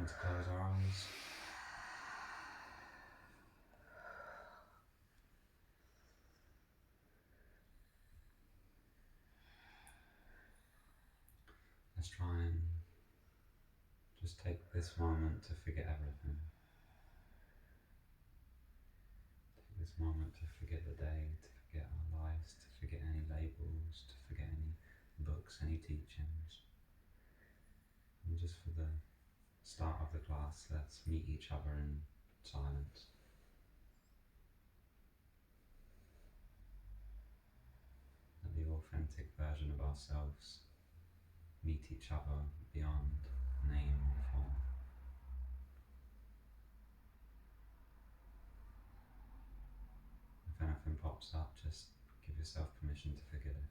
to close our eyes. Let's try and just take this moment to forget everything. Take this moment to forget the day, to forget our lives, to forget any labels, to forget any books, any teachings. And just for the start of the class, let's meet each other in silence. Let the authentic version of ourselves meet each other beyond name and form. If anything pops up, just give yourself permission to forget it.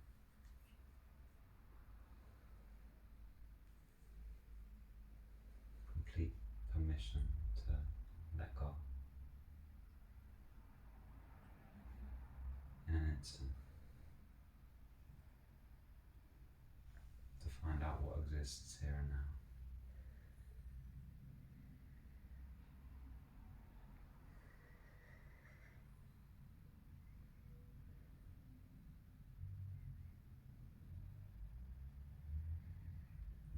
Complete permission to let go. In an instant. To find out what exists here and now.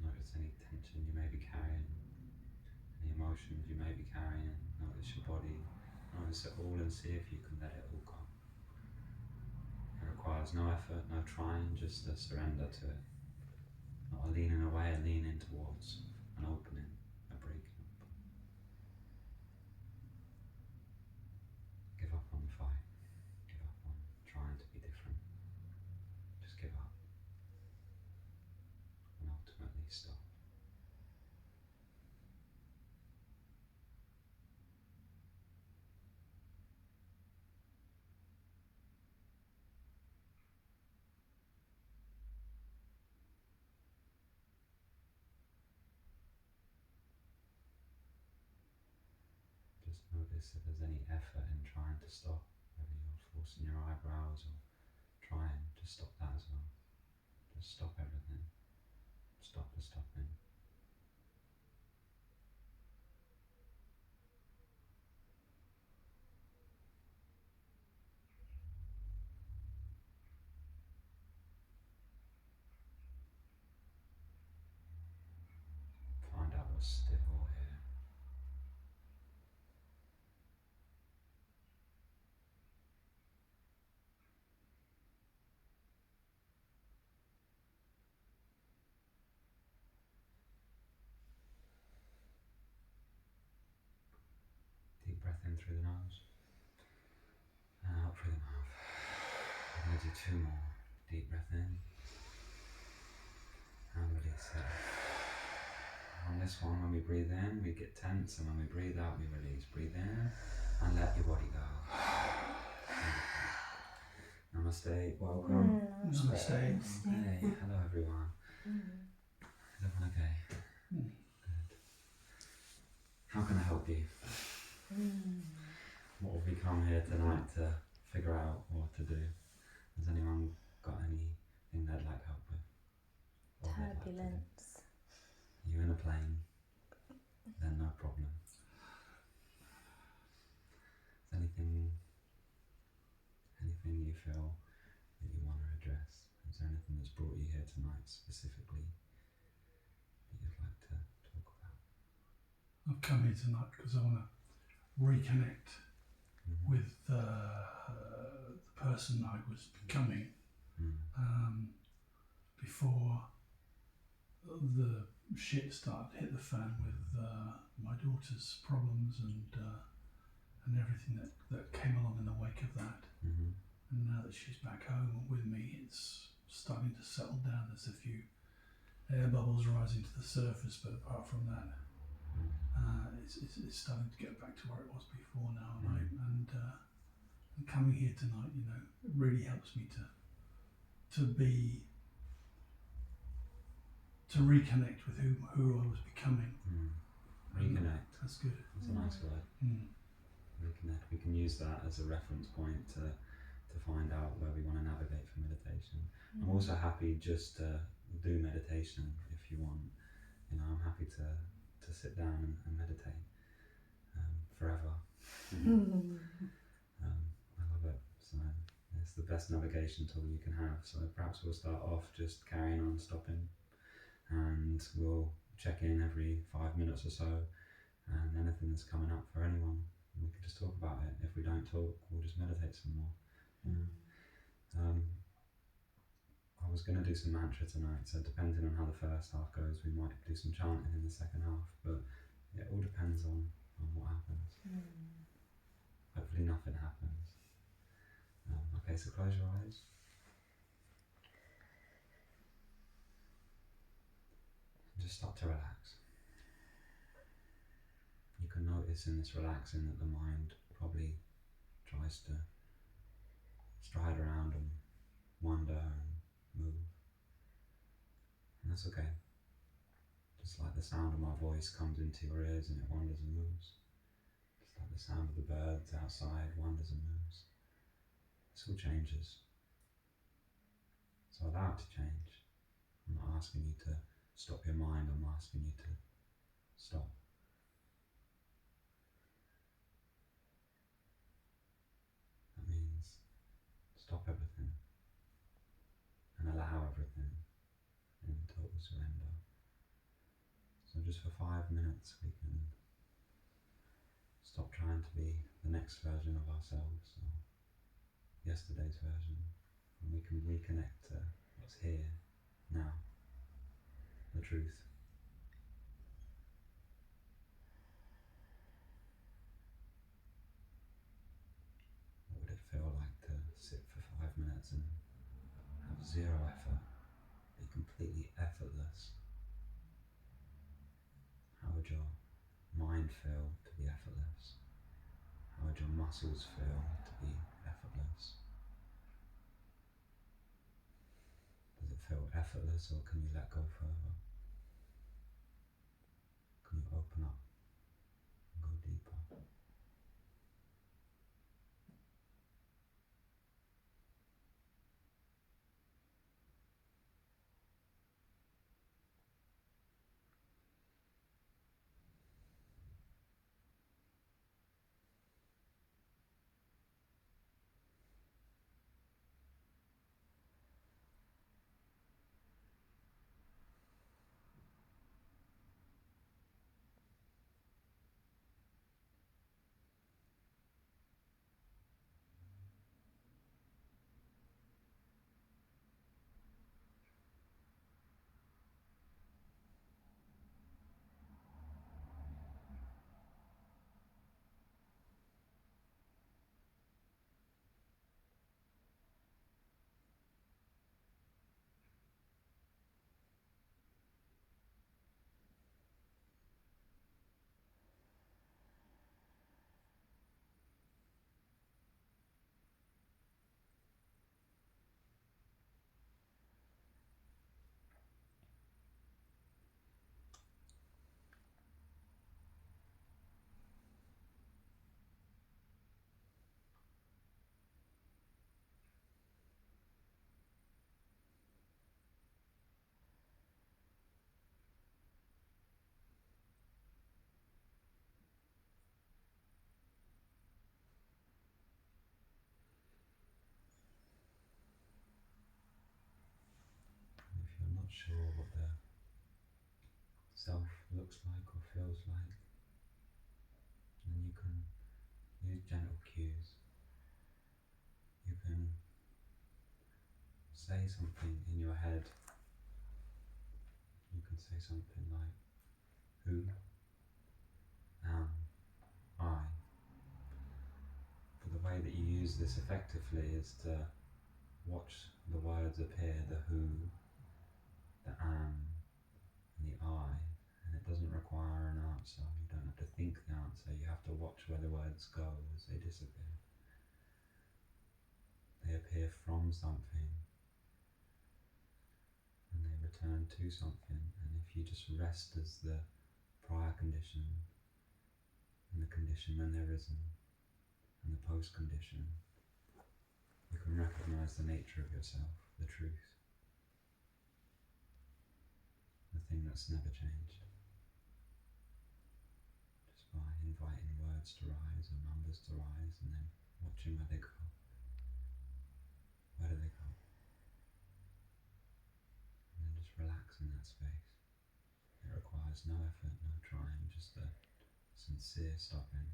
Notice any tension you may be carrying, any emotions you may be carrying. Notice your body, notice it all, and see if you can let it all go. It requires no effort, no trying, just a surrender to it. Not a leaning away, a leaning towards, an opening, a breaking up. Give up on the fight, give up on trying to be different. Just give up, and ultimately stop. Just notice if there's any effort in trying to stop, whether you're forcing your eyebrows or trying, just stop that as well. Just stop everything. Stop the stopping. Find out what's still here. Deep breath in through the nose and out through the mouth. I'm going to do 2 more. Deep breath in and release it. On this one, when we breathe in, we get tense, and when we breathe out, we release. Breathe in and let your body go. Namaste, welcome. Namaste. Hey, hello everyone. Is everyone okay? Good. How can I help you? What have we come here tonight to figure out what to do? Has anyone got anything they'd like help with? Or they'd like to do? Turbulence. You in a plane? Then no problem. Is anything you feel that you want to address? Is there anything that's brought you here tonight specifically that you'd like to talk about? I've come here tonight because I want to reconnect with the person I was becoming before the shit started to hit the fan with my daughter's problems and everything that came along in the wake of that. And now that she's back home with me, it's starting to settle down. There's a few air bubbles rising to the surface, but apart from that, it's starting to get back to where it was before now. And coming here tonight, it really helps me to reconnect with who I was becoming. Reconnect. That's good. That's a nice word. Reconnect. We can use that as a reference point to find out where we want to navigate for meditation. I'm also happy just to do meditation if you want. I'm happy to to sit down and meditate forever. I love it. So it's the best navigation tool you can have. So perhaps we'll start off just carrying on, stopping, and we'll check in every 5 minutes or so, and anything that's coming up for anyone, we can just talk about it. If we don't talk, we'll just meditate some more. I was going to do some mantra tonight, so depending on how the first half goes, we might do some chanting in the second half, but it all depends on what happens. Hopefully nothing happens. Okay, so close your eyes. And just start to relax. You can notice in this relaxing that the mind probably tries to stride around and wander and move. And that's okay. Just like the sound of my voice comes into your ears and it wanders and moves. Just like the sound of the birds outside wanders and moves. This all changes. So allow it to change. I'm not asking you to stop your mind, I'm asking you to stop. That means stop everything and allow everything in total surrender. So just for 5 minutes we can stop trying to be the next version of ourselves or yesterday's version, and we can reconnect to what's here, now, the truth. What would it feel like to sit for 5 minutes and have zero effort, be completely effortless? How would your mind feel to be effortless? How would your muscles feel to be effortless? Does it feel effortless, or can you let go further? Can you open up and go deeper? If you're not sure what the self looks like or feels like, then you can use gentle cues. You can say something in your head. You can say something like, who am I? But the way that you use this effectively is to watch the words appear, the who, the am, and the I, and it doesn't require an answer. You don't have to think the answer, you have to watch where the words go as they disappear. They appear from something and they return to something, and if you just rest as the prior condition and the condition when there isn't and the post condition, you can recognize the nature of yourself, the truth, the thing that's never changed. by inviting words to rise or numbers to rise and then watching where they go. Where do they go? And then just relax in that space. It requires no effort, no trying, just a sincere stopping.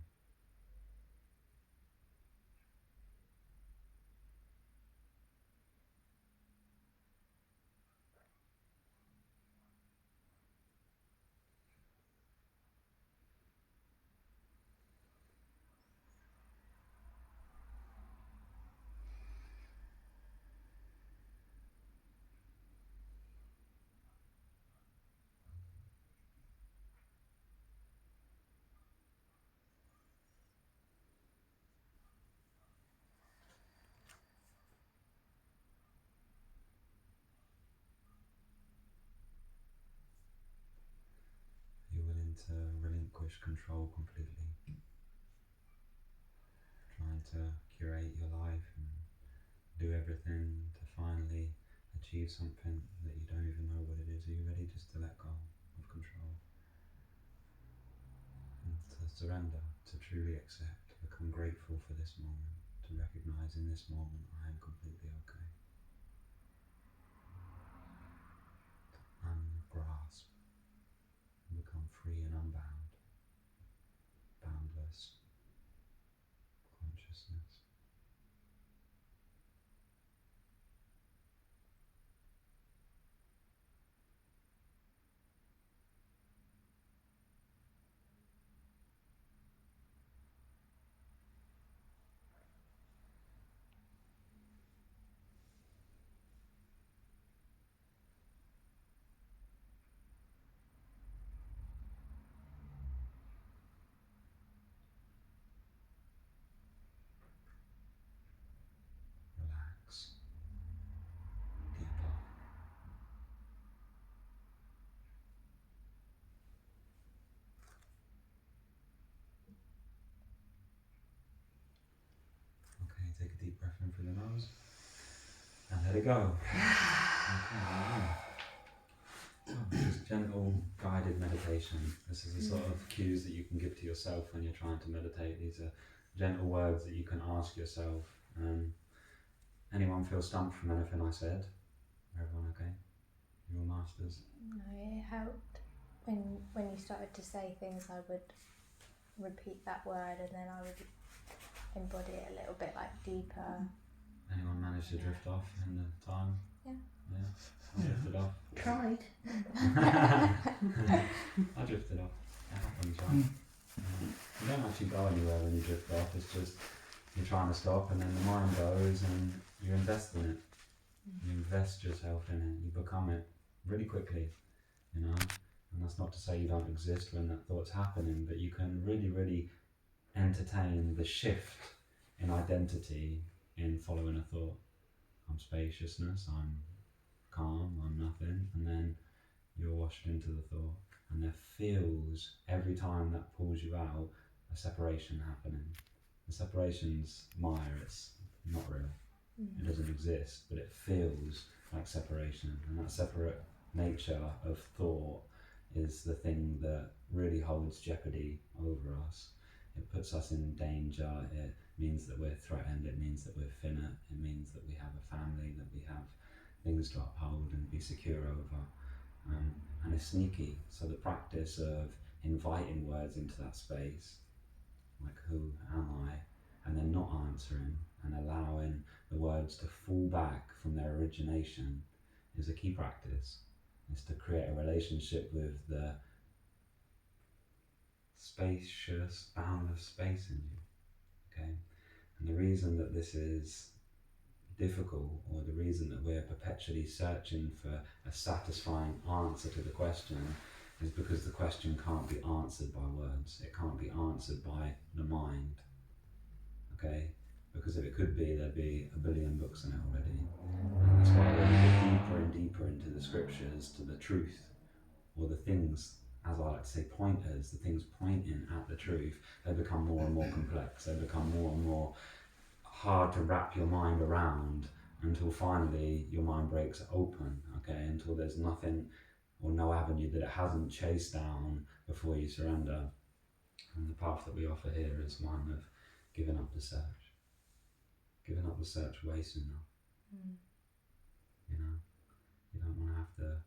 You're willing to relinquish control completely, trying to curate your life and do everything to finally achieve something that you don't even know what it is. Are you ready just to let go of control and to surrender, to truly accept, to become grateful for this moment, to recognize in this moment I am completely okay, to ungrasp and become free and unbound, boundless consciousness. Relax deeper. Okay, take a deep breath in through the nose and let it go. Okay, just gentle guided meditation. This is the sort of cues that you can give to yourself when you're trying to meditate. These are gentle words that you can ask yourself. Anyone feel stumped from anything I said? Everyone okay? You're all masters? No, it helped. When you started to say things, I would repeat that word and then I would embody it a little bit like deeper. Anyone managed to drift off in the time? Yeah. Yeah? I drifted off. Tried. I drifted off. It happens, right? You don't actually go anywhere when you drift off. It's just you're trying to stop and then the mind goes and you invest in it. You invest yourself in it. You become it really quickly, you know. And that's not to say you don't exist when that thought's happening, but you can really, really entertain the shift in identity in following a thought. I'm spaciousness, I'm calm, I'm nothing, and then you're washed into the thought. And there feels, every time that pulls you out, a separation happening. The separation's Maya, it's not real. It doesn't exist, but it feels like separation. And that separate nature of thought is the thing that really holds jeopardy over us. It puts us in danger. It means that we're threatened. It means that we're finite. It means that we have a family, that we have things to uphold and be secure over. And it's sneaky. So the practice of inviting words into that space, like who am I, and then not answering and allowing the words to fall back from their origination is a key practice. It's to create a relationship with the spacious, boundless space in you. Okay? And the reason that this is difficult, or the reason that we're perpetually searching for a satisfying answer to the question, is because the question can't be answered by words. It can't be answered by the mind. Okay? Because if it could be, there'd be a billion books in it already. And that's why when you get deeper and deeper into the scriptures, to the truth, or the things, as I like to say, pointers, the things pointing at the truth, they become more and more complex. They become more and more hard to wrap your mind around, until finally your mind breaks open, okay, until there's nothing or no avenue that it hasn't chased down before you surrender. And the path that we offer here is one of giving up the search. Giving up the search way soon enough. You know, you don't want to have to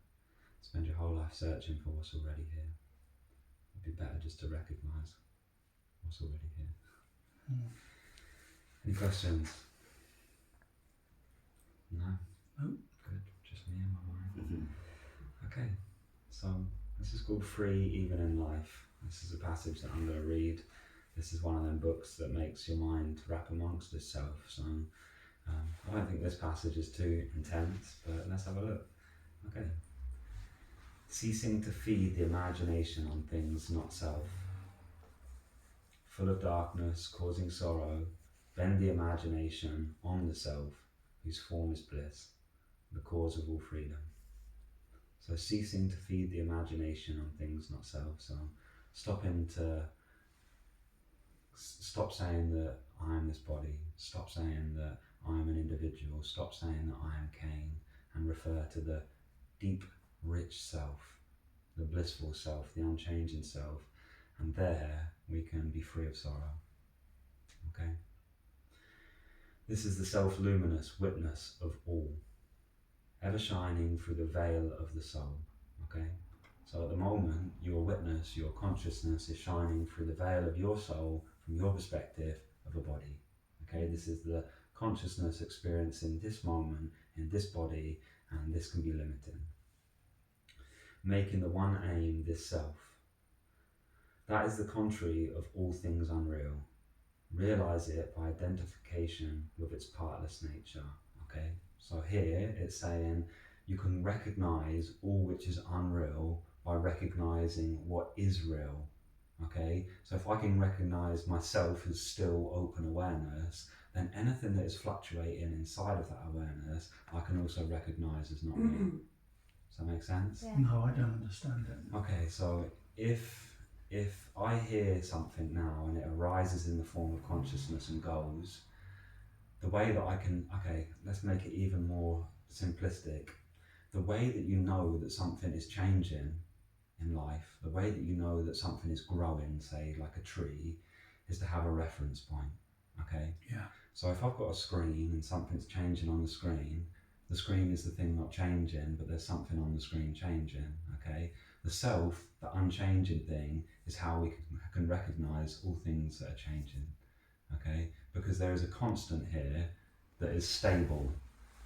spend your whole life searching for what's already here. It'd be better just to recognise what's already here. Any questions? No? Nope. Good. Just me and my mind. Okay. So this is called Free Even in Life. This is a passage that I'm going to read. This is one of them books that makes your mind wrap amongst itself. So I don't think this passage is too intense, but let's have a look. Okay. Ceasing to feed the imagination on things not self. Full of darkness, causing sorrow, bend the imagination on the self, whose form is bliss, the cause of all freedom. So ceasing to feed the imagination on things not self. So stop saying that I am this body. Stop saying that I am an individual. Stop saying that I am Cain, and refer to the deep, rich self, the blissful self, the unchanging self, and there we can be free of sorrow. Okay? This is the self-luminous witness of all, ever shining through the veil of the soul. Okay? So at the moment, your witness, your consciousness is shining through the veil of your soul from your perspective of a body. Okay? This is the consciousness experiencing this moment in this body, and this can be limiting. Making the one aim this self. That is the contrary of all things unreal. Realize it by identification with its partless nature. Okay? So here it's saying you can recognize all which is unreal by recognizing what is real. Okay? So if I can recognize myself as still open awareness, then anything that is fluctuating inside of that awareness, I can also recognize as not real. Does that make sense? Yeah. No, I don't understand it. Okay, so if I hear something now and it arises in the form of consciousness and goes, the way that I can, okay, let's make it even more simplistic. The way that you know that something is changing in life, the way that you know that something is growing, say like a tree, is to have a reference point. Okay? Yeah. So if I've got a screen and something's changing on the screen is the thing not changing, but there's something on the screen changing. Okay? The self, the unchanging thing, is how we can recognize all things that are changing. Okay? Because there is a constant here that is stable.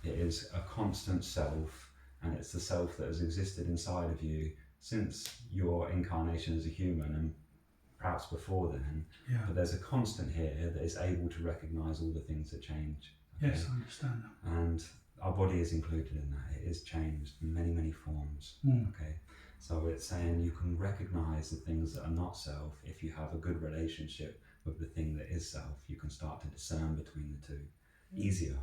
It is a constant self, and it's the self that has existed inside of you since your incarnation as a human, and perhaps before then. Yeah. But there's a constant here that is able to recognize all the things that change. Okay? Yes, I understand that. And our body is included in that. It is changed in many, many forms. Okay? So it's saying you can recognize the things that are not self if you have a good relationship with the thing that is self. You can start to discern between the two easier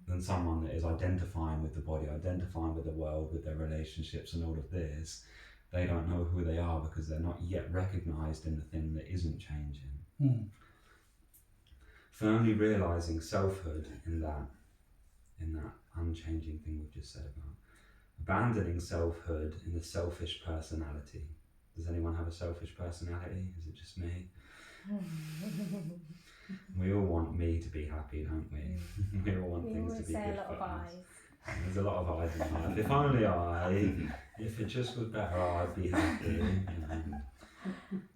than someone that is identifying with the body, identifying with the world, with their relationships and all of this. They don't know who they are because they're not yet recognized in the thing that isn't changing. Firmly realizing selfhood in that unchanging thing we've just said about. Abandoning selfhood in the selfish personality. Does anyone have a selfish personality? Is it just me? We all want me to be happy, don't we? We all want things to be good for us. There's a lot of eyes in life. If only if it just was better, I'd be happy. You know.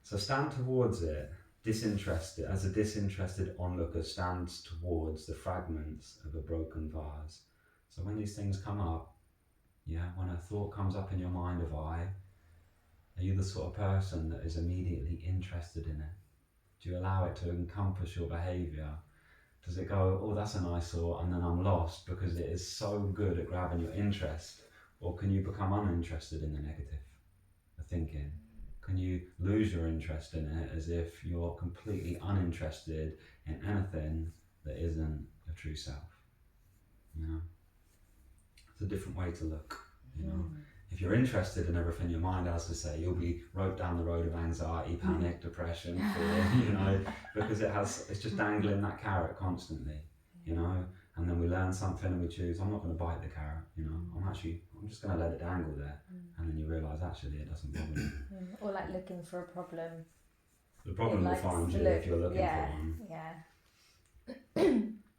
So stand towards it, disinterested, as a disinterested onlooker stands towards the fragments of a broken vase. So when these things come up, when a thought comes up in your mind of I, are you the sort of person that is immediately interested in it? Do you allow it to encompass your behaviour? Does it go, oh, that's a nice thought, and then I'm lost because it is so good at grabbing your interest? Or can you become uninterested in the negative, the thinking? Can you lose your interest in it as if you're completely uninterested in anything that isn't your true self? You know? It's a different way to look, you know. If you're interested in everything your mind has to say, you'll be right down the road of anxiety, panic, depression, fear, you know, because it's just dangling that carrot constantly, you know. And then we learn something and we choose, I'm not going to bite the carrot, you know. I'm just going to let it dangle there. And then you realise actually it doesn't bother me. Or like looking for a problem The problem will likes find to you if you're looking yeah, for one. Yeah.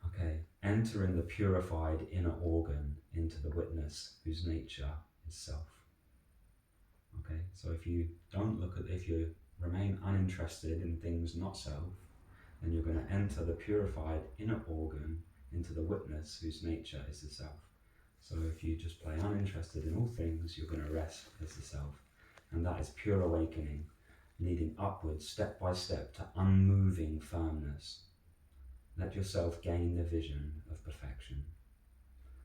Okay, entering the purified inner organ into the witness whose nature is self. Okay, so if you remain uninterested in things not self, then you're going to enter the purified inner organ into the witness whose nature is the self. So if you just play uninterested in all things, you're going to rest as the self. And that is pure awakening, leading upwards step by step to unmoving firmness. Let yourself gain the vision of perfection.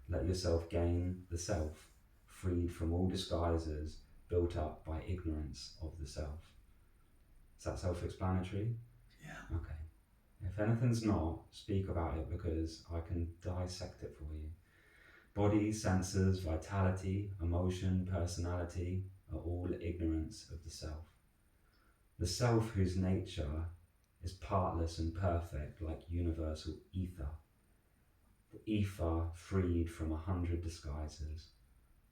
Let yourself gain the self, freed from all disguises built up by ignorance of the self. Is that self-explanatory? Yeah. Okay. If anything's not, speak about it because I can dissect it for you. Body, senses, vitality, emotion, personality are all ignorance of the self. The self whose nature is partless and perfect like universal ether. The ether freed from 100 disguises,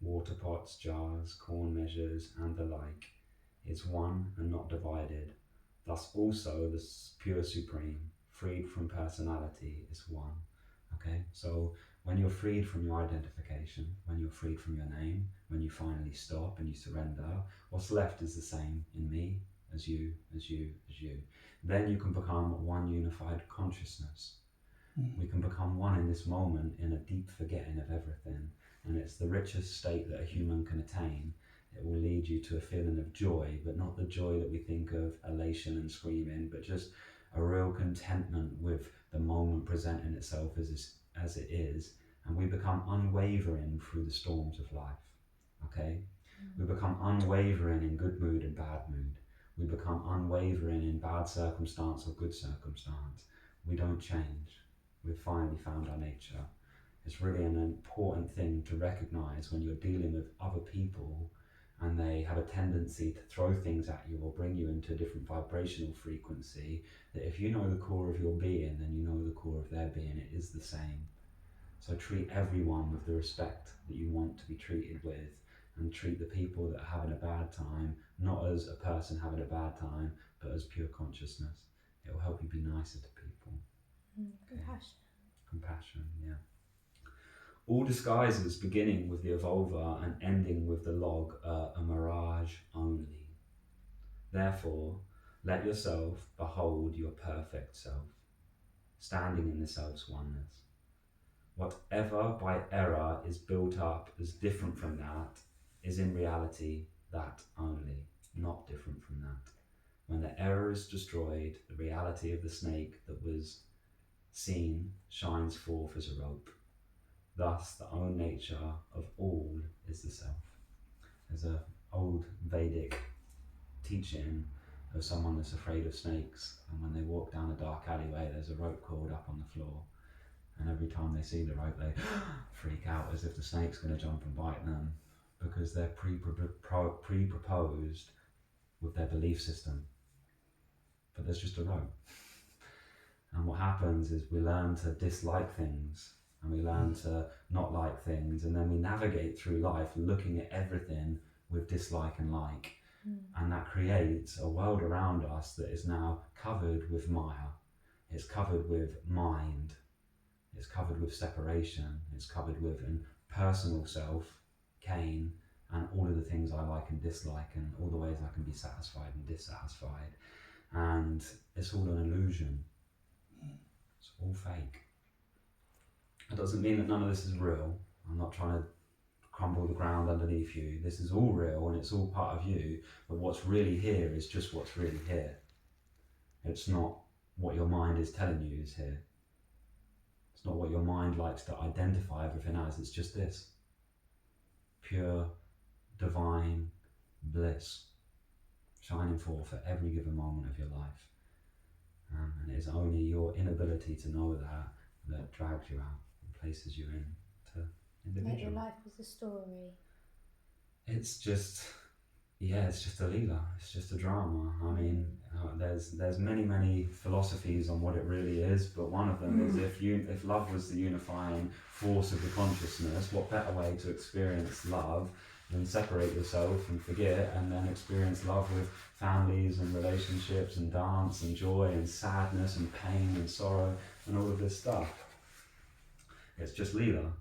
water pots, jars, corn measures, and the like, is one and not divided. Thus also the pure supreme, freed from personality, is one. Okay, so when you're freed from your identification, when you're freed from your name, when you finally stop and you surrender, what's left is the same in me, as you, as you, as you. Then you can become one unified consciousness. We can become one in this moment in a deep forgetting of everything. And it's the richest state that a human can attain. It will lead you to a feeling of joy, but not the joy that we think of elation and screaming, but just a real contentment with the moment presenting itself as it is. And we become unwavering through the storms of life. Okay? We become unwavering in good mood and bad mood. We become unwavering in bad circumstance or good circumstance. We don't change. We've finally found our nature. It's really an important thing to recognize when you're dealing with other people and they have a tendency to throw things at you or bring you into a different vibrational frequency, that if you know the core of your being, then you know the core of their being. It is the same. So treat everyone with the respect that you want to be treated with, and treat the people that are having a bad time not as a person having a bad time, but as pure consciousness. It will help you be nicer to people. Compassion. Compassion, yeah. All disguises beginning with the evolver and ending with the log are a mirage only. Therefore, let yourself behold your perfect self, standing in the self's oneness. Whatever by error is built up as different from that is in reality that only, not different from that. When the error is destroyed, the reality of the snake that was seen shines forth as a rope. Thus, the own nature of all is the self. There's an old Vedic teaching of someone that's afraid of snakes, and when they walk down a dark alleyway, there's a rope cord up on the floor, and every time they see the rope, they freak out as if the snake's going to jump and bite them, because they're pre-proposed with their belief system. But there's just a rope. And what happens is we learn to dislike things, and we learn to not like things, and then we navigate through life looking at everything with dislike and like. And that creates a world around us that is now covered with Maya. It's covered with mind. It's covered with separation. It's covered with personal self, Cain, and all of the things I like and dislike, and all the ways I can be satisfied and dissatisfied. And it's all an illusion. It's all fake. It doesn't mean that none of this is real. I'm not trying to crumble the ground underneath you. This is all real and it's all part of you, but what's really here is just what's really here. It's not what your mind is telling you is here. It's not what your mind likes to identify everything as. It's just this. Pure, divine bliss shining forth at every given moment of your life. And it is only your inability to know that drags you out and places you into individual. Like your life was a story. It's just a leela. It's just a drama. I mean, there's many philosophies on what it really is, but one of them is if love was the unifying force of the consciousness, what better way to experience love then separate yourself and forget, and then experience love with families and relationships and dance and joy and sadness and pain and sorrow and all of this stuff. It's just Leela.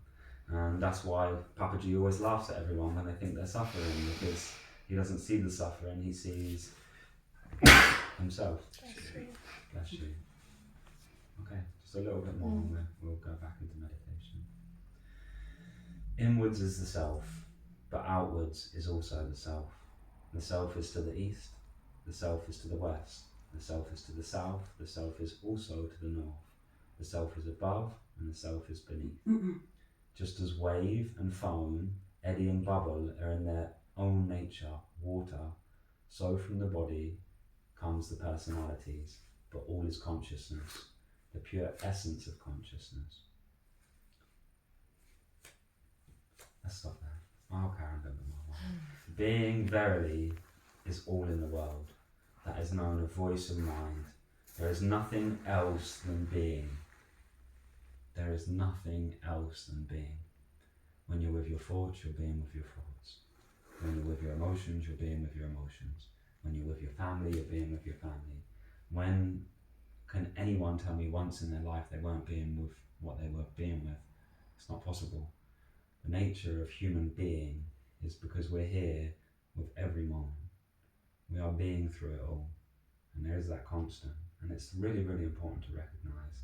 And that's why Papaji always laughs at everyone when they think they're suffering, because he doesn't see the suffering, he sees himself. Bless you. Okay, just a little bit more and we'll go back into meditation. Inwards is the self, but outwards is also the self. The self is to the east, the self is to the west, the self is to the south, the self is also to the north. The self is above and the self is beneath. Just as wave and foam, eddy and bubble are in their own nature, water, so from the body comes the personalities, but all is consciousness, the pure essence of consciousness. Let's stop there. I'll carry on with my mind. Being verily is all in the world. That is known a voice of mind. There is nothing else than being. There is nothing else than being. When you're with your thoughts, you're being with your thoughts. When you're with your emotions, you're being with your emotions. When you're with your family, you're being with your family. When can anyone tell me once in their life they weren't being with what they were being with? It's not possible. The nature of human being is because we're here with every moment. We are being through it all. And there is that constant. And it's really, really important to recognize,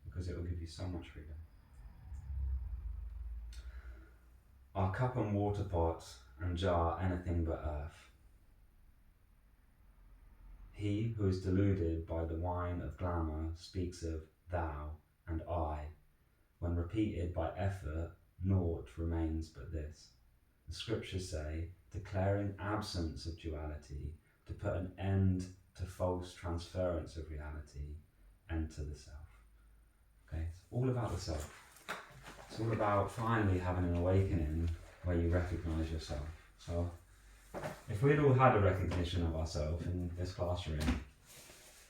because it will give you so much freedom. Are cup and water pot and jar anything but earth? He who is deluded by the wine of glamour speaks of thou and I. When repeated by effort, naught remains but this. The scriptures say, declaring absence of duality, to put an end to false transference of reality, enter the self. Okay, it's all about the self. It's all about finally having an awakening where you recognize yourself. So, if we'd all had a recognition of ourselves in this classroom,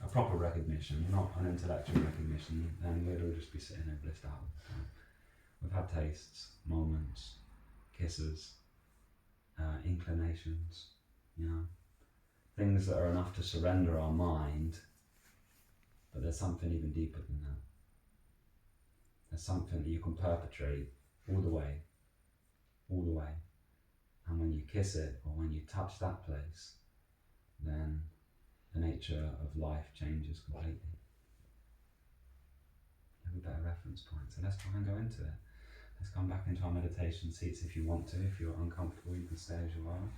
a proper recognition, not an intellectual recognition, then we'd all just be sitting there blissed out. We've had tastes, moments, kisses, inclinations, things that are enough to surrender our mind, but there's something even deeper than that. There's something that you can perpetrate all the way. And when you kiss it, or when you touch that place, then the nature of life changes completely. You have a better reference point. So let's try and go into it. Let's come back into our meditation seats if you want to. If you're uncomfortable, you can stay as you are.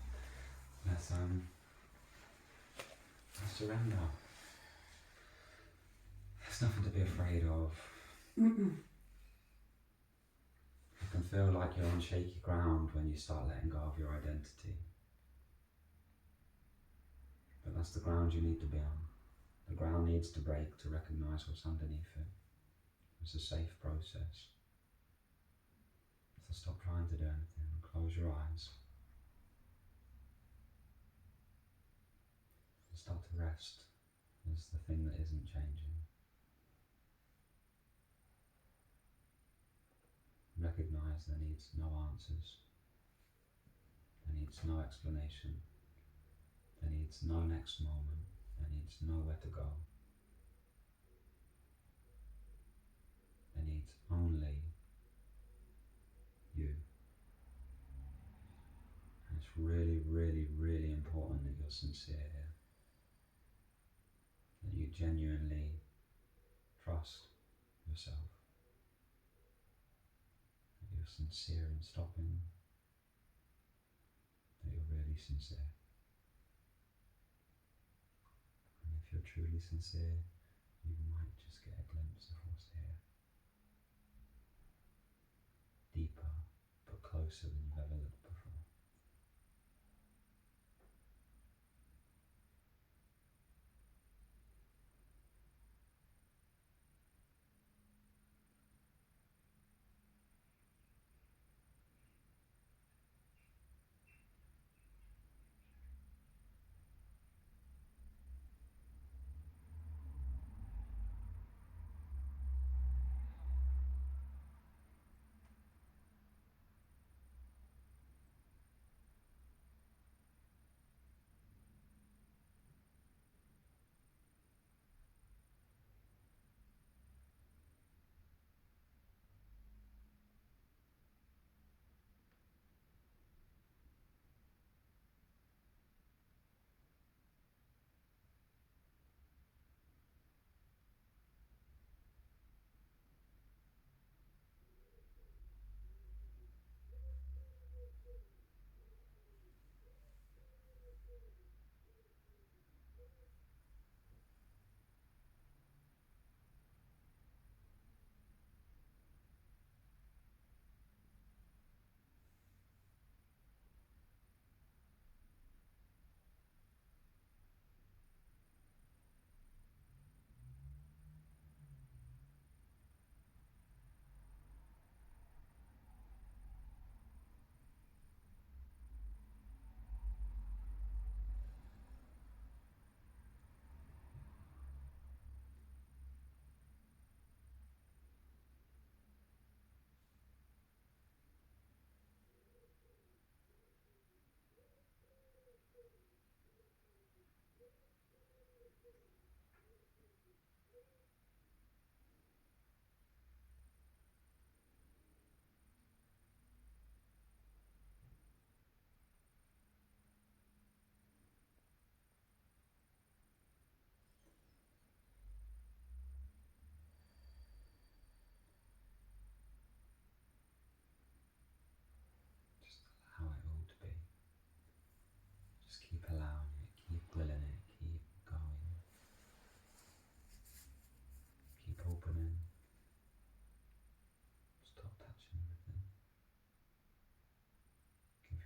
Let's surrender. There's nothing to be afraid of. You can feel like you're on shaky ground when you start letting go of your identity. But that's the ground you need to be on. The ground needs to break to recognize what's underneath it. It's a safe process. So stop trying to do anything and close your eyes. And start to rest as the thing that isn't changing. Recognize there needs no answers. There needs no explanation. There needs no next moment. There needs nowhere to go. There needs only you. And it's really, really, really important that you're sincere here. That you genuinely trust yourself. That you're sincere in stopping. That you're really sincere. And if you're truly sincere, you might just get a glimpse of what's here. Deeper, but closer than you've ever looked before.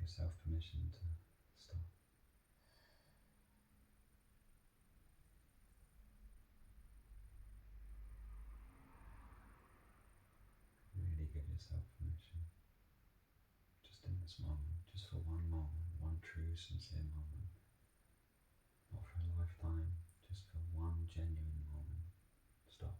yourself permission to stop. Really give yourself permission. Just in this moment, just for one moment, one true, sincere moment. Not for a lifetime, just for one genuine moment. Stop.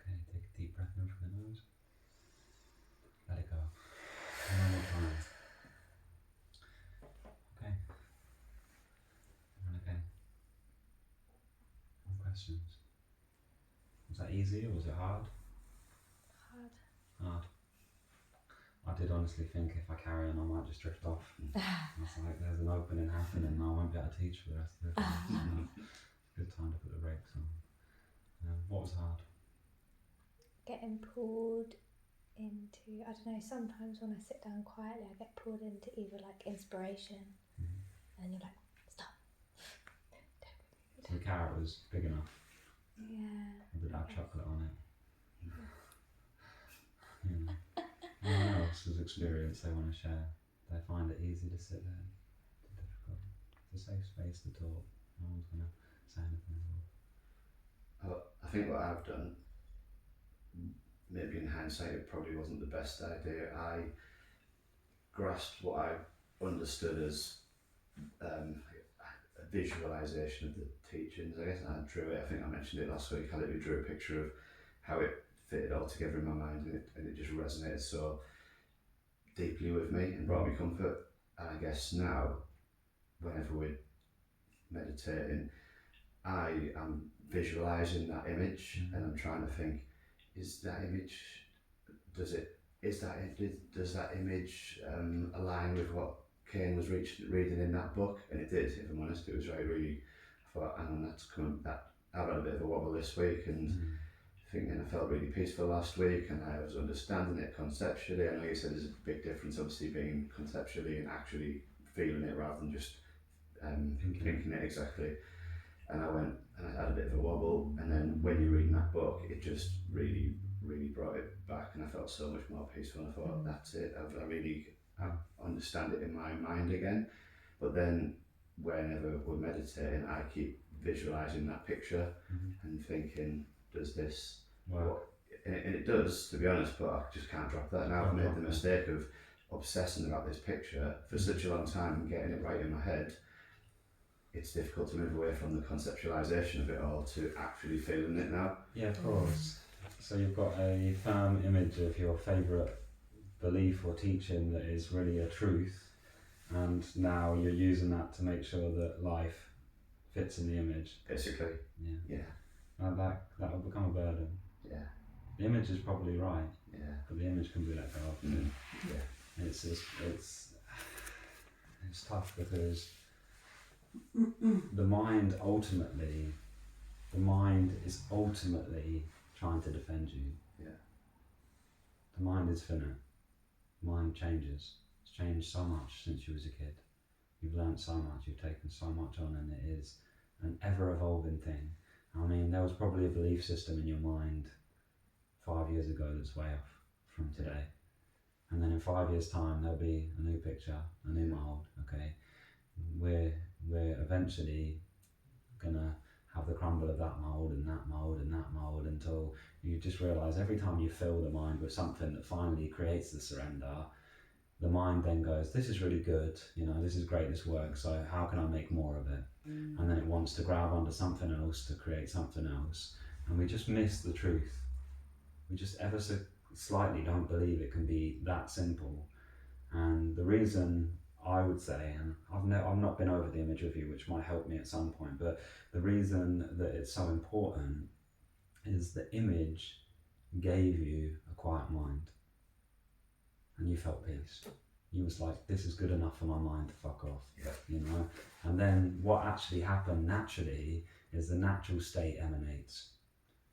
Okay, take a deep breath in from the nose. Let it go. One more time. Okay. And again. No questions. Was that easy or was it hard? Hard. Hard. I did honestly think if I carry on I might just drift off. I was like, there's an opening happening and I won't be able to teach for the rest of the day. Good time to put the brakes on. What was hard? Getting pulled into, I don't know, sometimes when I sit down quietly I get pulled into either like inspiration and you're like, stop. So the carrot was big enough. Yeah. Or did it have chocolate on it? Yeah. No one else's experience they want to share. They find it easy to sit there. It's difficult. It's a safe space to talk. No one's going to say anything at all. I think what I've done, maybe in hindsight it probably wasn't the best idea. I grasped what I understood as a visualisation of the teachings, I guess, and I drew it. I think I mentioned it last week. I literally drew a picture of how it fitted all together in my mind, and it just resonated so deeply with me and brought me comfort. And I guess now, whenever we're meditating, I am visualising that image, and I'm trying to think, is that image, does that image align with what Kane was reading in that book? And it did, if I'm honest. It was really, I thought, I've had a bit of a wobble this week, and thinking I felt really peaceful last week, and I was understanding it conceptually. I know you said there's a big difference, obviously, being conceptually and actually feeling it rather than just thinking it exactly. And I went and I had a bit of a wobble, and then when you're reading that book, it just really, really brought it back, and I felt so much more peaceful. And I thought, that's it. I understand it in my mind again. But then, whenever we're meditating, I keep visualising that picture and thinking, does this work? And it does, to be honest, but I just can't drop that now. I've made the mistake of obsessing about this picture for such a long time and getting it right in my head. It's difficult to move away from the conceptualisation of it all to actually feeling it now. Yeah, of course. So you've got a firm image of your favourite belief or teaching that is really a truth, and now you're using that to make sure that life fits in the image. Basically. Yeah. And that will become a burden. Yeah. The image is probably right. Yeah. But the image can be let go of. Yeah. It's tough because the mind is ultimately trying to defend you. Yeah. The mind is finite. The mind changes. It's changed so much since you was a kid. You've learned so much, you've taken so much on, and it is an ever evolving thing. I mean, there was probably a belief system in your mind 5 years ago that's way off from today. And then in 5 years' time, there'll be a new picture, a new mould, okay? We're eventually gonna have the crumble of that mould and that mould and that mould until you just realise every time you fill the mind with something that finally creates the surrender, the mind then goes, this is really good, this is great, this works, so how can I make more of it? And then it wants to grab onto something else to create something else. And we just miss the truth. We just ever so slightly don't believe it can be that simple. And the reason I would say, and I've not been over the image review, which might help me at some point, but the reason that it's so important is the image gave you a quiet mind, and you felt peace. You was like, this is good enough for my mind to fuck off, you know? And then what actually happened naturally is the natural state emanates.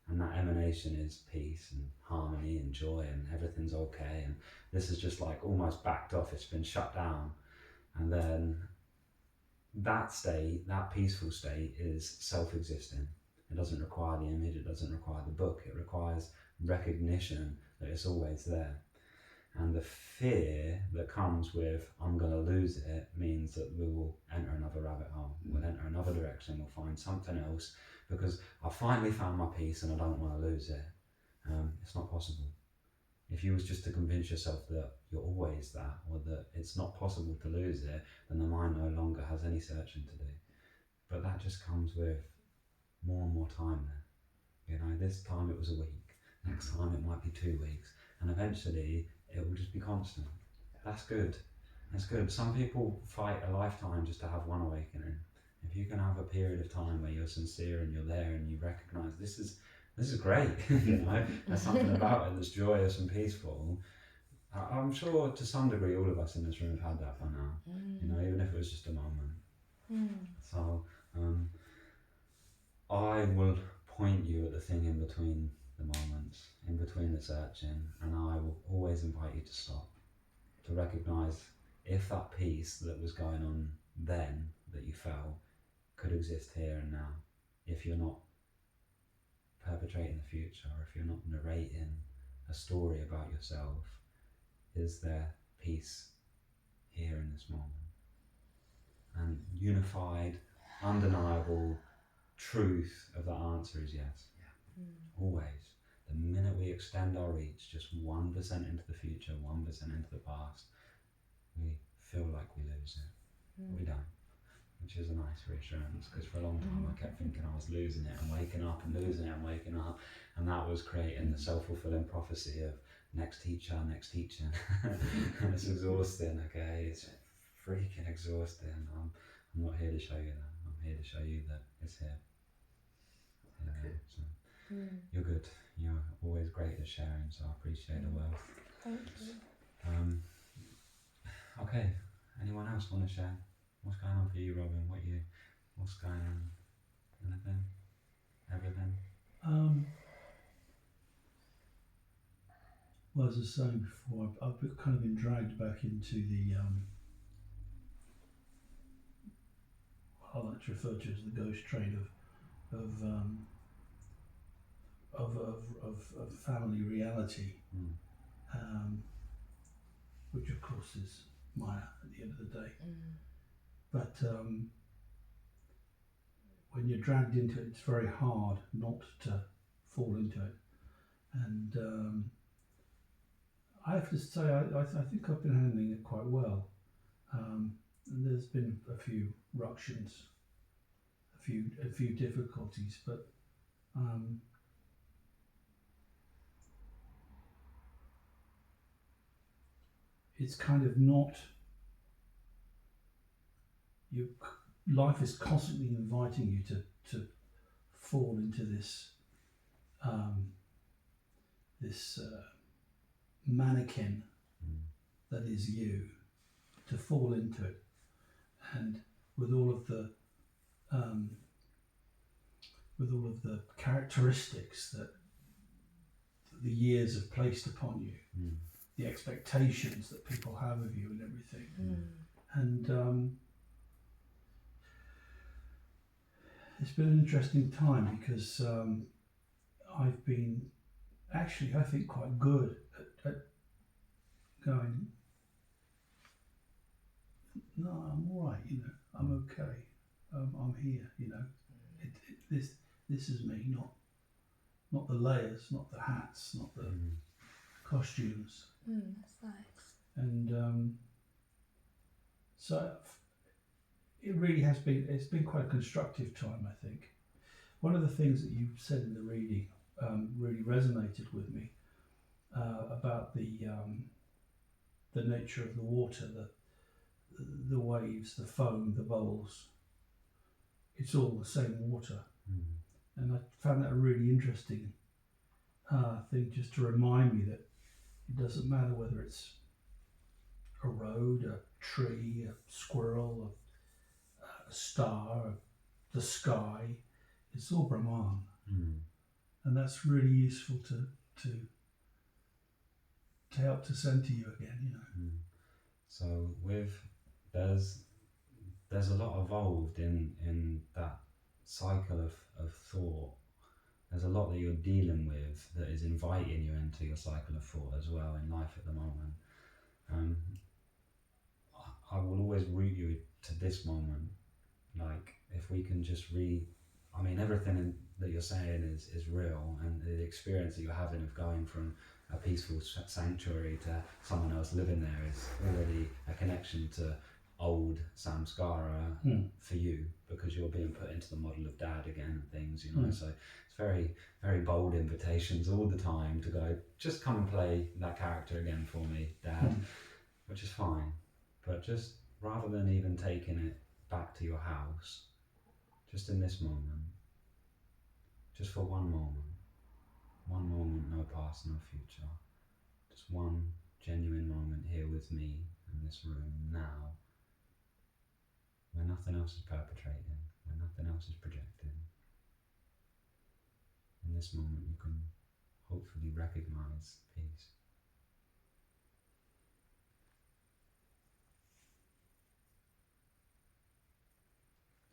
And that emanation is peace and harmony and joy and everything's okay. And this is just like almost backed off, it's been shut down. And then that state, that peaceful state, is self-existing. It doesn't require the image, it doesn't require the book, it requires recognition that it's always there. And the fear that comes with, I'm going to lose it, means that we will enter another rabbit hole. We'll enter another direction, we'll find something else, because I finally found my peace and I don't want to lose it. It's not possible. If you was just to convince yourself that you're always that, or that it's not possible to lose it, then the mind no longer has any searching to do. But that just comes with more and more time there. You know, this time it was a week, next time it might be 2 weeks, and eventually it will just be constant. That's good. That's good. Some people fight a lifetime just to have one awakening. If you can have a period of time where you're sincere and you're there and you recognise this is great, you know, there's something about it that's joyous and peaceful. I'm sure to some degree all of us in this room have had that by now, you know, even if it was just a moment. So I will point you at the thing in between the moments, in between the searching, and I will always invite you to stop, to recognise if that peace that was going on then that you felt could exist here and now, if you're not perpetrating the future, or if you're not narrating a story about yourself, is there peace here in this moment? And unified, undeniable truth of that answer is yes. Always. The minute we extend our reach just 1% into the future, 1% into the past, we feel like we lose it. We don't. Which is a nice reassurance, because for a long time I kept thinking I was losing it and waking up and losing it and waking up, and that was creating the self-fulfilling prophecy of next teacher. And it's exhausting, okay? It's freaking exhausting. I'm not here to show you that. I'm here to show you that it's here. So you're good. You're always great at sharing, so I appreciate the wealth. Thank you. Okay, anyone else want to share? What's going on for you, Robin? What's going on? Anything? Everything? Well, as I was saying before, I've kind of been dragged back into the what I like to refer to as the ghost train of family reality, which of course is Maya at the end of the day. But when you're dragged into it, it's very hard not to fall into it. And I have to say, I think I've been handling it quite well. And there's been a few ructions, a few difficulties, but it's kind of not. Life is constantly inviting you to fall into this mannequin that is you, to fall into it, and with all of the characteristics that the years have placed upon you, the expectations that people have of you and everything, and it's been an interesting time, because I've been actually, I think, quite good at going, no, I'm all right, you know, I'm okay, I'm here, you know, this is me, not the layers, not the hats, not the costumes. That's nice. And so it really has been, it's been quite a constructive time, I think. One of the things that you said in the reading really resonated with me. about the nature of the water, the waves, the foam, the bubbles. It's all the same water. And I found that a really interesting thing, just to remind me that it doesn't matter whether it's a road, a tree, a squirrel, a star, the sky. It's all Brahman. And that's really useful to help to center you again, you know. So there's a lot evolved in that cycle of thought. There's a lot that you're dealing with that is inviting you into your cycle of thought as well in life at the moment. I will always root you to this moment. Like, if we can just everything that you're saying is real, and the experience that you're having of going from a peaceful sanctuary to someone else living there is already a connection to old samskara for you, because you're being put into the model of dad again and things, you know. So it's very, very bold invitations all the time to go, just come and play that character again for me, dad, which is fine. But just rather than even taking it back to your house, just in this moment, just for one moment, no past, no future, just one genuine moment here with me in this room now, where nothing else is perpetrating, where nothing else is projecting. In this moment you can hopefully recognize peace.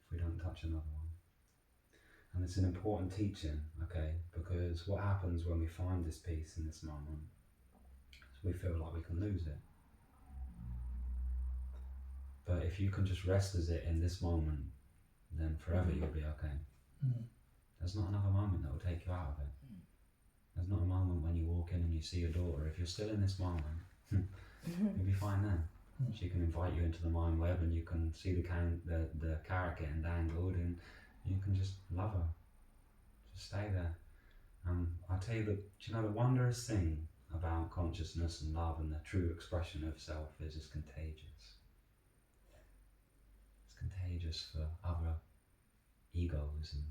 If we don't touch another one. And it's an important teaching, okay, because what happens when we find this peace in this moment is we feel like we can lose it. But if you can just rest as it in this moment, then forever you'll be okay. There's not another moment that will take you out of it. There's not a moment when you walk in and you see your daughter. If you're still in this moment, you'll be fine then. She can invite you into the mind web, and you can see the carrot getting dangled, and you can just love her. Just stay there. I'll tell you, the wondrous thing about consciousness and love and the true expression of self is it's contagious. It's contagious for other egos and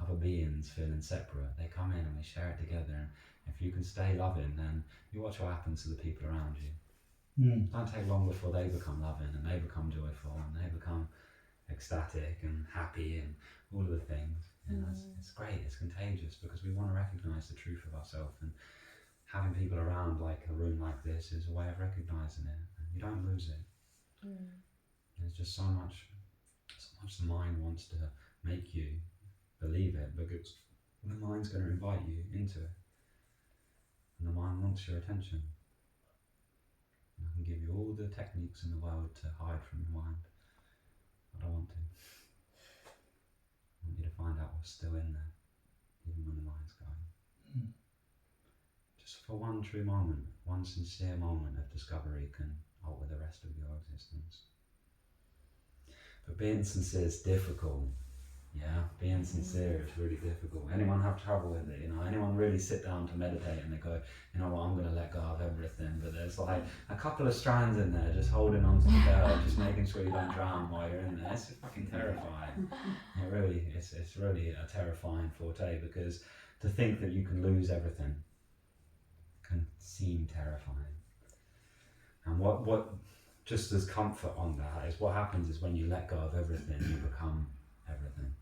other beings feeling separate. They come in and we share it together, and if you can stay loving, then you watch what happens to the people around you. It don't take long before they become loving, and they become joyful, and they become ecstatic and happy and all of the things. You know, it's great, it's contagious, because we want to recognise the truth of ourselves, and having people around, like a room like this, is a way of recognising it, and you don't lose it. There's just so much the mind wants to make you believe it, because the mind's going to invite you into it, and the mind wants your attention. I can give you all the techniques in the world to hide from your mind. I don't want to. I want you to find out what's still in there, even when the mind's going. Just for one true moment, one sincere moment of discovery can alter the rest of your existence. But being sincere is difficult. Yeah, being sincere is really difficult. Anyone have trouble with it? You know, anyone really sit down to meditate and they go, you know what, I'm going to let go of everything. But there's like a couple of strands in there, just holding on to the bell, just making sure you don't drown while you're in there. It's fucking terrifying. It's really a terrifying forte, because to think that you can lose everything can seem terrifying. And what just as comfort on that is what happens is when you let go of everything, you become everything.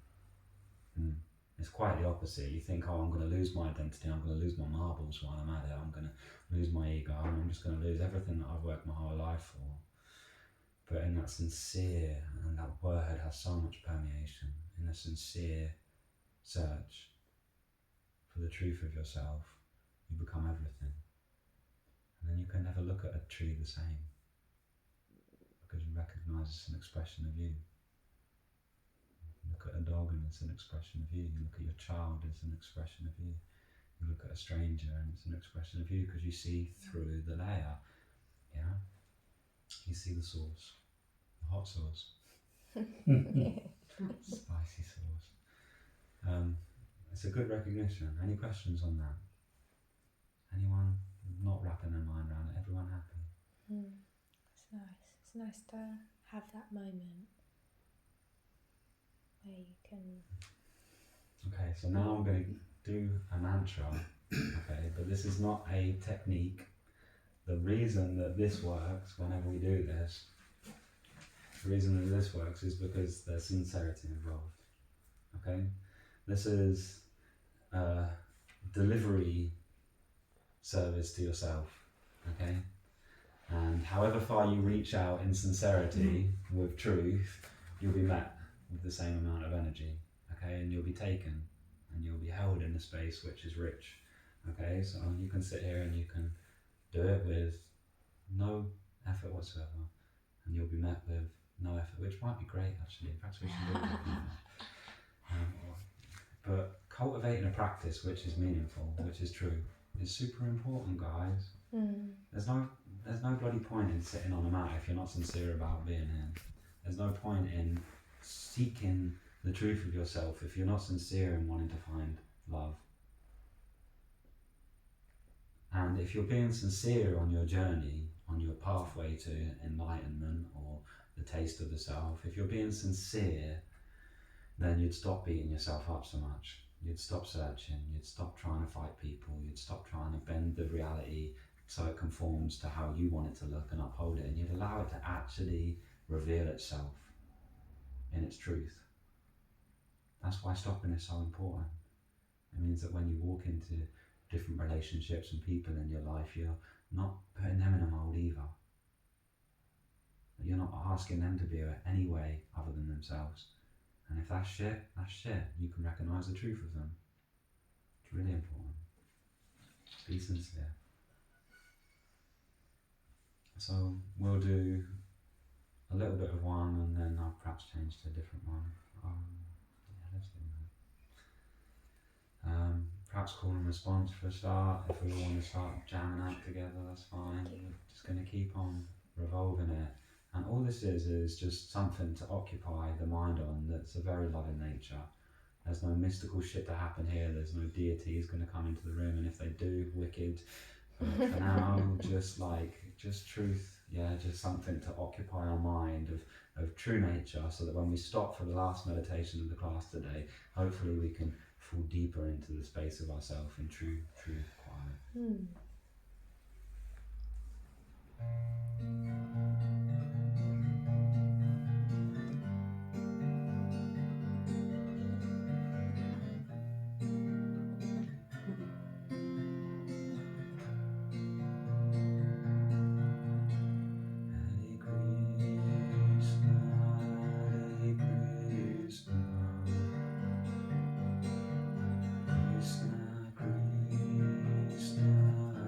It's quite the opposite. You think, oh, I'm going to lose my identity, I'm going to lose my marbles while I'm at it, I'm going to lose my ego, and I'm just going to lose everything that I've worked my whole life for. But in that sincere, and that word has so much permeation, in a sincere search for the truth of yourself, you become everything. And then you can never look at a tree the same, because you recognise it's an expression of you. You look at a dog and it's an expression of you. You look at your child, it's an expression of you. You look at a stranger and it's an expression of you, because you see through the layer. Yeah? You see the sauce, the hot sauce, spicy sauce. It's a good recognition. Any questions on that? Anyone not wrapping their mind around it, everyone happy. It's nice. It's nice to have that moment where you can. Okay, so now I'm going to do a mantra, okay, but this is not a technique. The reason that this works whenever we do this, the reason that this works is because there's sincerity involved, okay? This is a delivery service to yourself, okay? And however far you reach out in sincerity with truth, you'll be met with the same amount of energy, okay? And you'll be taken and you'll be held in a space which is rich, okay? So you can sit here and you can do it with no effort whatsoever, and you'll be met with no effort, which might be great actually. Perhaps we should do it. But cultivating a practice which is meaningful, which is true, is super important, guys. There's no bloody point in sitting on a mat if you're not sincere about being here. There's no point in seeking the truth of yourself if you're not sincere in wanting to find love. And if you're being sincere on your journey, on your pathway to enlightenment or the taste of the self, if you're being sincere, then you'd stop beating yourself up so much. You'd stop searching, you'd stop trying to fight people, you'd stop trying to bend the reality so it conforms to how you want it to look and uphold it, and you'd allow it to actually reveal itself in its truth. That's why stopping is so important. It means that when you walk into different relationships and people in your life, you're not putting them in a mould either. You're not asking them to be any way other than themselves. And if that's shit, that's shit. You can recognise the truth of them. It's really important. Be sincere. So we'll do a little bit of one and then I'll perhaps change to a different one. Yeah, let's do that. Perhaps call and response for a start. If we all want to start jamming out together, that's fine. We're just going to keep on revolving it. And all this is just something to occupy the mind on that's a very loving nature. There's no mystical shit to happen here. There's no deities going to come into the room, and if they do, wicked. But for now, just truth, just something to occupy our mind of true nature, so that when we stop for the last meditation of the class today, hopefully we can fall deeper into the space of ourself in true quiet. Krishna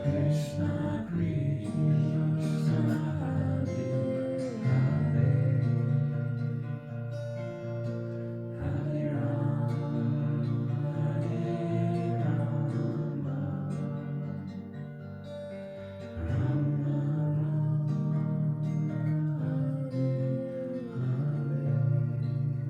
Krishna, Krishna, Hare Hare, Hare Rama, Hare Rama, Rama Rama, Hare Hare.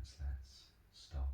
Just let's stop.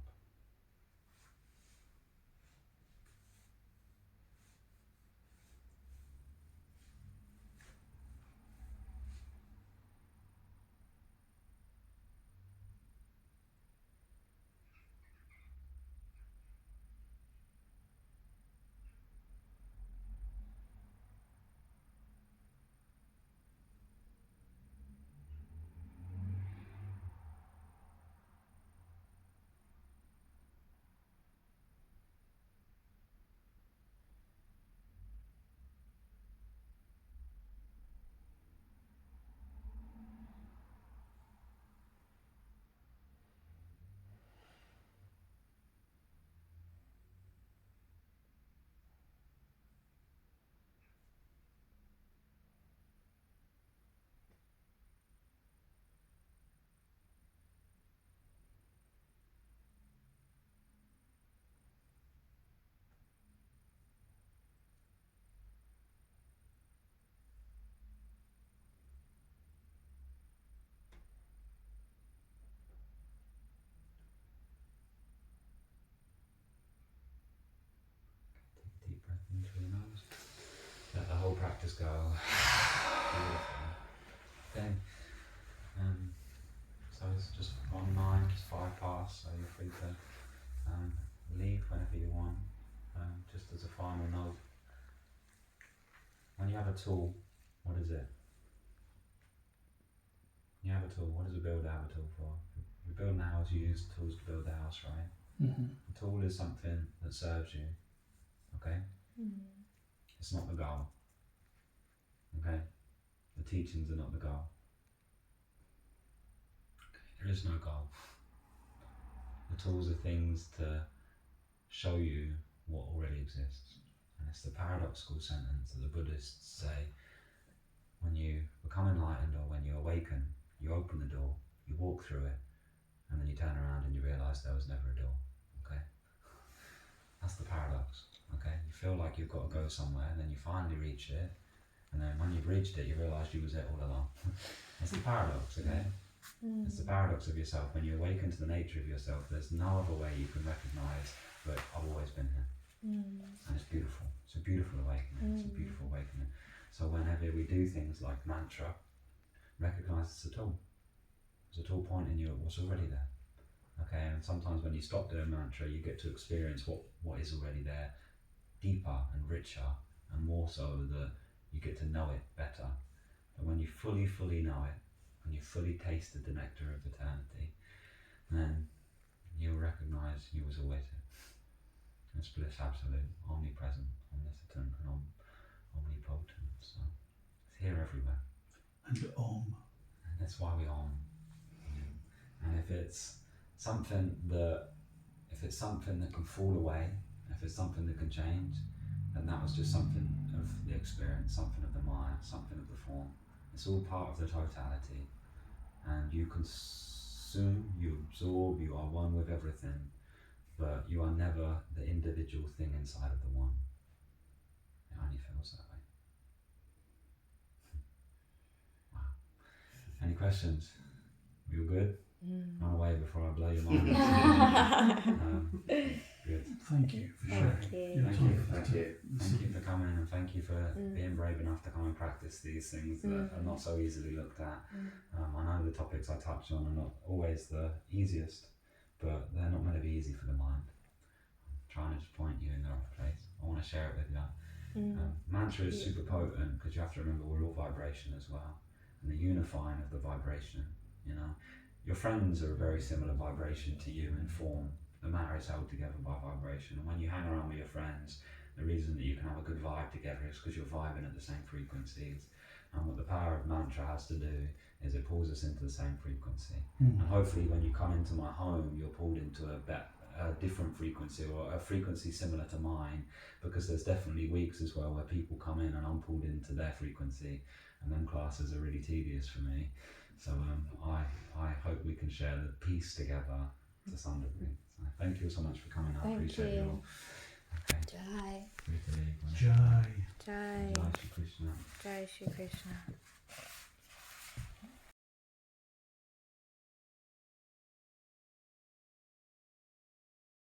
Deep breath in through your nose. Let the whole practice go. Beautiful. Okay. So it's just 1-9, it's 5 past, so you're free to leave whenever you want. Just as a final note, when you have a tool, what is it? You have a tool, what does a builder have a tool for? If you're building a house, you use tools to build the house, right? A tool is something that serves you, okay? It's not the goal, okay? The teachings are not the goal. There is no goal. The tools are things to show you what already exists. And it's the paradoxical sentence that the Buddhists say, when you become enlightened or when you awaken, you open the door, you walk through it, and then you turn around and you realise there was never a door, okay? That's the paradox, okay? You feel like you've got to go somewhere, and then you finally reach it, and then when you've reached it, you realise you was it all along. It's the paradox, okay? It's the paradox of yourself. When you awaken to the nature of yourself, there's no other way you can recognise that I've always been here. And it's beautiful. It's a beautiful awakening. It's a beautiful awakening. So whenever we do things like mantra, recognise it's a tool. There's a tool pointing you at what's already there. Okay, and sometimes when you stop doing mantra, you get to experience what is already there, deeper and richer, and more so that you get to know it better. But when you fully know it, when you fully tasted the nectar of eternity, then you'll recognise you was always it. It's bliss absolute, omnipresent, omniscient, and omnipotent. So it's here everywhere. And Om. And that's why we Om. And if it's something that can fall away, if it's something that can change, then that was just something of the experience, something of the Maya, something of the form. It's all part of the totality. And you consume, you absorb, you are one with everything, but you are never the individual thing inside of the one. It only feels that way. Wow. Any questions? We all good? Run away before I blow your mind. Good. Thank you for sharing. Thank you. your Thank time you. with us. Thank you for coming, and thank you for being brave enough to come and practice these things that are not so easily looked at. I know the topics I touch on are not always the easiest, but they're not meant to be easy for the mind. I'm trying to just point you in the right place. I want to share it with you. Mantra is super potent because you have to remember we're all vibration as well, and the unifying of the vibration. You know, your friends are a very similar vibration to you in form. The matter is held together by vibration, and when you hang around with your friends, the reason that you can have a good vibe together is because you're vibing at the same frequencies. And what the power of mantra has to do is it pulls us into the same frequency. And hopefully when you come into my home, you're pulled into a different frequency, or a frequency similar to mine, because there's definitely weeks as well where people come in and I'm pulled into their frequency, and them classes are really tedious for me. So I hope we can share the peace together to some degree. So thank you so much for coming. I appreciate you all. Okay. Jai. Free to leave. Jai. Jai. Jai Shri Krishna. Jai Shri Krishna.